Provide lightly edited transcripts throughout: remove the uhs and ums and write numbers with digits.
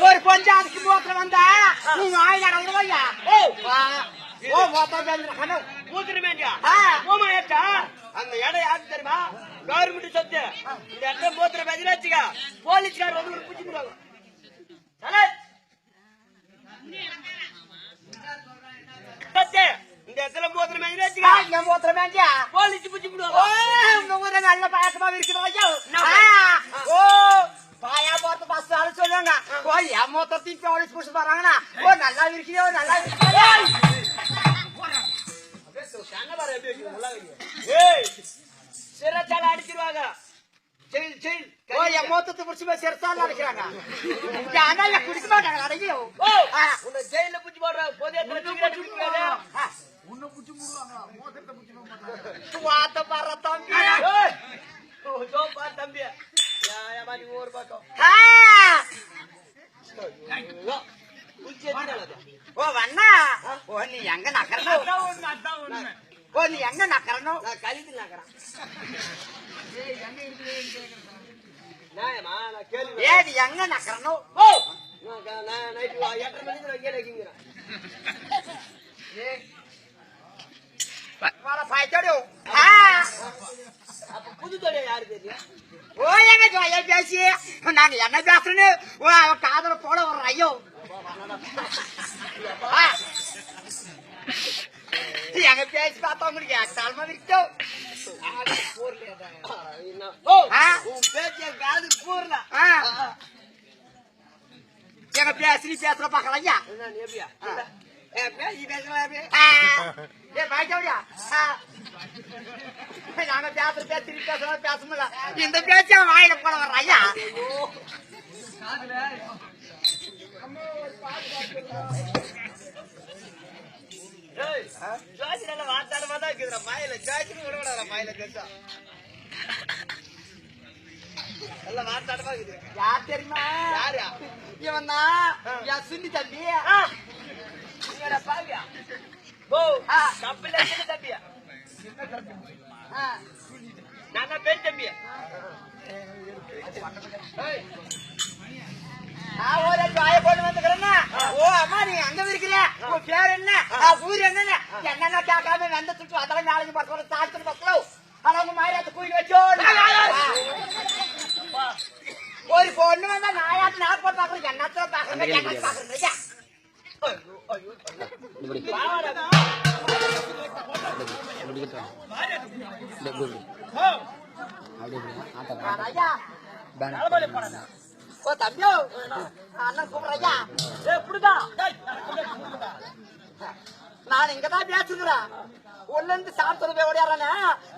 ஒரு பஞ்சாயத்துக்கு மூத்திரம் வந்தா நீ வாய் நடந்துருவாயா அந்த இடம் யாரு தெரியுமா? கவர்மெண்ட் சொத்து. இந்த இடத்துல மூத்திர பதினாச்சுக்க போலீஸ்கார் வந்து ஒரு பிடிச்சிருவாங்க. இந்த இடத்துல மூத்திர பதினாச்சுக்க மூத்திரம் வேண்டியா போலீஸ் பிடிச்சிடுவாங்க. நல்ல பாயசமா இருக்கிறோம். ஓ பாயா போறது பஸ் ஆளு சொல்லுவாங்க. ஓ என் மூத்திரத்தையும் போலீஸ் பிடிச்சி போறாங்கன்னா ஓ நல்லா இருக்கிறியோ நல்லா இருக்கிறியோ. சிறைச்சாலை அடிச்சிருவாங்க. என் மூத்தத்தை பிடிச்சி போய் சிறைச்சாலை அடிக்கிறாங்க. குடிக்க மாட்டாங்க அடையும் உன்னை ஜெயில பிடிச்சி போடுறாங்க. தம்பி ஒரு பக்கம் ஓ வண்ணா ஓ நீ எங்க நக்கறணும்? ஓ நீ எங்க நக்கறணும்? நான் கழித்து நக்கறேன். ஏது எங்க நக்கறணும்? ஓ நான் நைட்டு 8:30 மணிக்கு நான் கீழே வைக்கிறேன். அப்ப புது தொழில் யாரு தெரியும்? ஓ எங்க ஜோயா பேசி நாங்க என்ன பேசுறேன்னு காதல போல வர்ற ஐயோ எங்க பேசி பார்த்தா உங்களுக்கு ஏற்றாலுமா விட்டோம். எங்க பேசி பேசுற பாக்கலாம் ஐயா நாங்க பேசுற பேசி பேசுறோம் பேச முடியல. இந்த பேச்சா வாயில போல வர்ற ஐயா வார்த்தாடமாதான் இருக்குதுடா மாயில ஜாக்கின்னு விடக்கூடாது. மாயில பேசா எல்லாம் வார்த்தாடமா இருக்குது. யார் தெரியுமா? யாரா? இவன் தான் என் சுண்ணி தம்பி. பாவியா ஓ கப்பல தம்பியா? நாங்க பெண் தம்பியா? ஒரு வாய போட்டு வந்துக்கிறேன்னா ஓ அம்மா நீ அங்க இருக்கிற உன் பேர் என்ன ஊர் என்னன்னு என்னென்ன கேட்காம வெந்த சுட்டு அதெல்லாம் நாளைக்கு பக்கம் தாழ்த்து பக்கம் அவங்க மாதிரி அதை கூலி வச்சோ ஒரு பொண்ணு வந்தா நாயாட்டு நான் போட்டு பாக்குறேன். என்னத்த பாக்குறேன் என்ன பாக்குறேன் ஓ தம்பியோ அண்ணன் கூப்பிடுறையா நான் இங்கதான் பேசுகிறேன். ஒன்னு இருந்து சாப்பிட்டு போய் ஓடியாரானே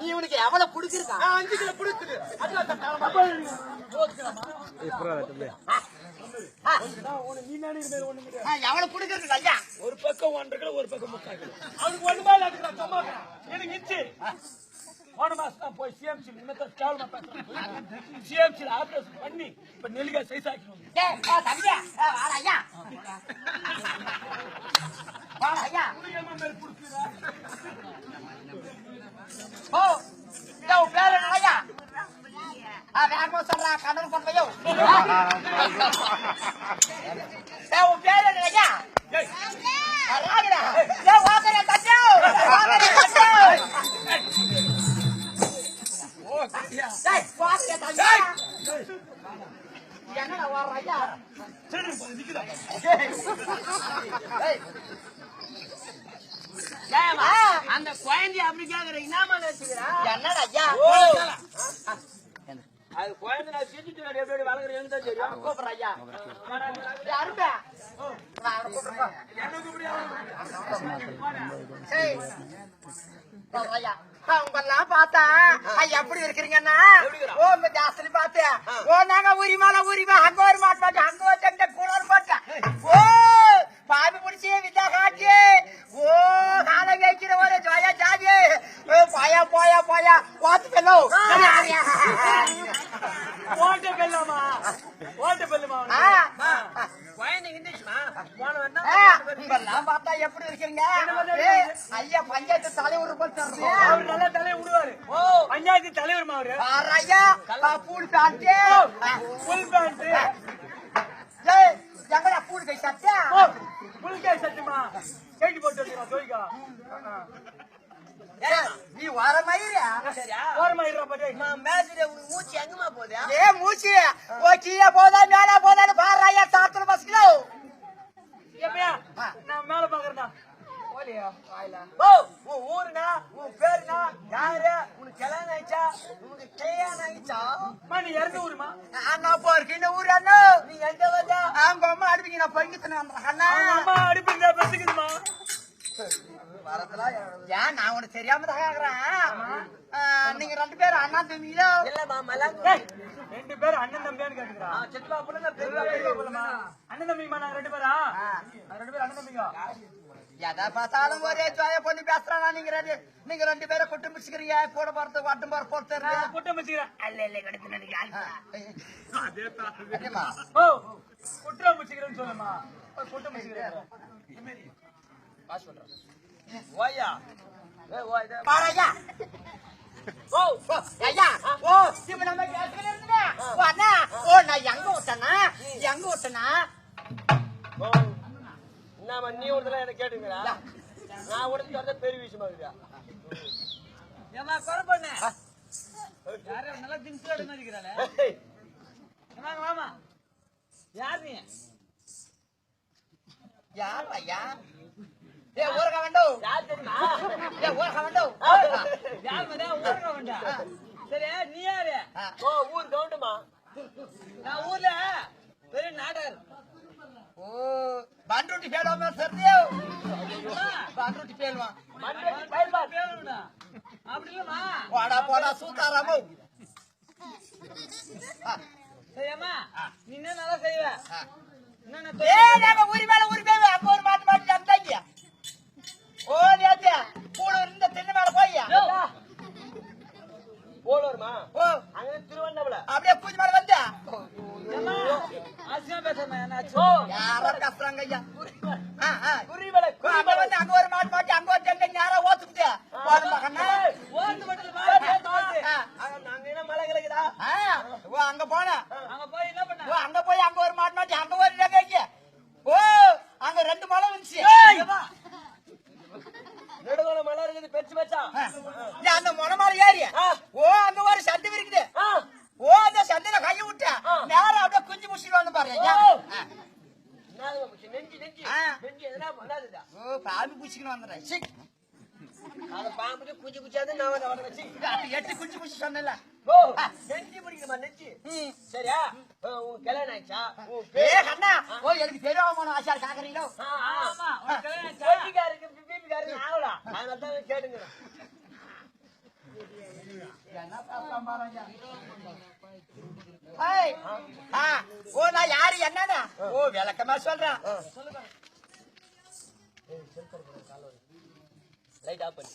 இவனுக்கு எவ்வளவு குடுக்கிருக்கா? 5 கிலோ குடுக்குது. எவ்வளவு குடுக்கிருக்கு ஐயா? ஒரு பக்கம் 1.5 கிலோ ஒரு பக்கம் 3/4 கிலோ. அவனுக்கு ஒண்ணுமே சும்மா எனக்கு இச்சு போன மாசம் தான் போய் சிஎம்சி கேவலமா பேசுறேன். சிஎம்சி ஆபரேஷன் பண்ணி இப்ப நெல்லிக்காய் சைஸ் ஆக்கணும். பேர் ஐயா வேகமா சொல்றா கடல் பண்ணையோ உன் பேர் ஐயா என்னடா வர்ற ஐயா அந்த குழந்தை அப்படி கேக்குற இனாம வச்சுக்கிறா. என்னடா ஐயா அது குழந்தை நான் செஞ்சுட்டு எப்படி வளர்க்குறேன்னு தான் தெரியும். கூப்பிடுற ஐயா யாருப்பா உங்கெல்லாம் பார்த்தா எப்படி இருக்கிறீங்கன்னா ஓ உங்க ஜாஸ்தி பார்த்தேன். ஓ நாங்க உரிமா அங்க ஒரு மாட்டாங்க அங்க வச்ச கூட போட்டேன். ஓ பாபி முடிச்சு வித்தா காட்சி ஓ கால வைக்கிற ஒரு ஜோயா ஜாதி போயா போயா போயா வாத்து பெல்லோ ஓட்ட பெல்லமா குழந்தை இங்கிலீஷ்மா உங்கெல்லாம் பார்த்தா எப்படி இருக்கீங்க ஏய், ஐயா பஞ்சாயத்து தலைவர் போல் தர்றீங்க அவர் நல்லா தலையை விடுவாரு பஞ்சாயத்து தலைவர் அவரு ஐயா பூல் காட்டு புல் பேண்ட் ஏய் எங்கடா பூல் கை சட்டை புல்கே சட்டுமா கேட்டு போட்டு வச்சுக்கலாம் தோய்க்கா ஏய், நீ வர மயிரா ஓரமா இருறா பாட்டி மூச்சு எங்கம்மா போகுது ஏ மூச்சி ஓ கீழே போதா மேல போதான்னு பாரு ஐயா சாத்துல பஸ்ல எப்பயா நான் மேல பாக்குறேன்டா ஓலியா வாயில ஓ உன் ஊருனா உன் பேருனா யாரு உனக்கு கல்யாணம் ஆயிடுச்சா உனக்கு கல்யாணம் ஆயிடுச்சா நீ இறந்து ஊருமா நான் போறேன் இந்த ஊர் அண்ணா நீ எங்க வந்தா அவங்க அம்மா அடிப்பீங்க நான் பங்கிட்டு வந்துடுறேன் அண்ணா அம்மா அடிப்பீங்க பசுக்குதுமா ஏன் நான் உனக்கு தெரியாம தான் கேக்குறேன் நீங்க ரெண்டு பேரும் அண்ணா தம்பிங்களோ இல்லம்மா மலாங்க ரெண்டு பேரும் அண்ணன் தம்பியான்னு கேட்டுக்கிறா செட்டுவா புள்ள அண்ணன் தம்பிமா நாங்க ரெண்டு பேரா ரெண்டு பேரும் அண்ணன் தம்பிங்க எதை பார்த்தாலும் ஒரே ஜாய பண்ணி பேசுறானா நீங்க ரெண்டு பேரும் குட்டு பிடிச்சுக்கிறீங்க கூட போறது வட்டம் போற போறது குட்டம் வச்சுக்கிறேன் அல்ல இல்ல கிடைச்சு ஓ குற்றம் வச்சுக்கிறேன்னு சொல்லுமா குட்டம் வச்சுக்கிறேன் பாஸ் பண்றேன் ஓயா ஏ ஓய் பாரையா ஓ ஓ ஐயா ஓ இப்ப நம்ம பேசுறது இருந்தே ஓ அண்ணா ஓ நான் எங்க விட்டனா ஓ என்னம்மா நீ ஒருத்தர என்ன கேட்டுங்கடா நான் உடனே வரத பெரிய விஷயமா இருக்குடா ஏமா கொலை பண்ண யாரோ நல்லா திங்ஸ் எடுத்து நிக்கிறாளே வாங்க வாமா யார் நீ யார் ஐயா ஏ ஊரக வேண்டோ யார் தெரியுமா ஏ ஊரக வேண்டோ யார் மதா ஊர்ல வந்தா சரி நீ யாரு ஓ ஊர் கவுண்டமா நான் ஊர்ல பெரிய நாடர் ஓ பண்ருட்டி பேடாம சர்தியோ பண்ருட்டி பேல்வா மண்டபம் பைபா பேருடா அப்படி இல்லமா போடா போடா சூத்தாராமோ சரியாமா நீ என்ன நல்லா செய்வ என்ன ஏ நாங்க ஊரி மேல அப்ப ஒரு மாட்டு ஜம்தாங்க ஓ நேத்தியா கூட இருந்த திண்ண மேல போய்யா போலோர்மா ஓ அங்க திருவண்ணாமலை அப்படியே பூஜை மேல வந்தா ஆசியா பேசுறேன் என்னாச்சு ஓ யாரோ கத்துறாங்க ஐயா குறிவலை அங்க வந்து அங்க ஒரு மாட்டு அங்க ஒரு ஜம்தாங்க யாரோ ஓத்துக்கிட்டு போடு மகனா ஓட்டு மட்டும் அங்க நாங்க என்ன மலை கிழக்குதா ஓ அங்க போனா அங்க போய் என்ன பண்ண ஓ அங்க போய் அங்க ஒரு மாட்டு அங்க ஒரு ஜம்தாங்க ஓ அங்க ரெண்டு மலை வந்துச்சு நெடுகோல மலை இருக்குது பெருசு பெருசா அந்த மொனமால ஏறி ஓ அங்க ஒரு சண்டை இருக்குது ஓ அந்த சண்டையில கைய விட்ட நேரம் அப்படியே குஞ்சு முச்சிட்டு வந்து பாரு ஐயா நெஞ்சு நெஞ்சு ஆ. நெஞ்சு எதனா பண்ணாதுடா ஓ பாம்பு புடிச்சுக்கிட்டு வந்துடுறேன் சீ அத பாம்புட்டு குச்சி குச்சாது நான் வந்து அவனை வச்சு அது 8 குஞ்சு புடிச்சு சொன்னல ஓ நெஞ்சு பிடிக்கணுமா நெஞ்சு சரியா உன் கல்யாணம் ஆயிடுச்சா உன் ஏ பேர் கண்ணா ஓ எனக்கு தெரியாம ஆசா காக்கறீங்களோ ஆமா உனக்கு கல்யாணம் ஆச்சா? கோட்டிக்காருக்கு பிபிகாருக்கு ஆகலா அதனால தான் கேட்டுங்க என்ன பாப்பா மாராஜா ஏய் ஓ நான் யாரு என்னடா ஓ விளக்கமா சொல்றேன் லைட் ஆஃப் பண்ணி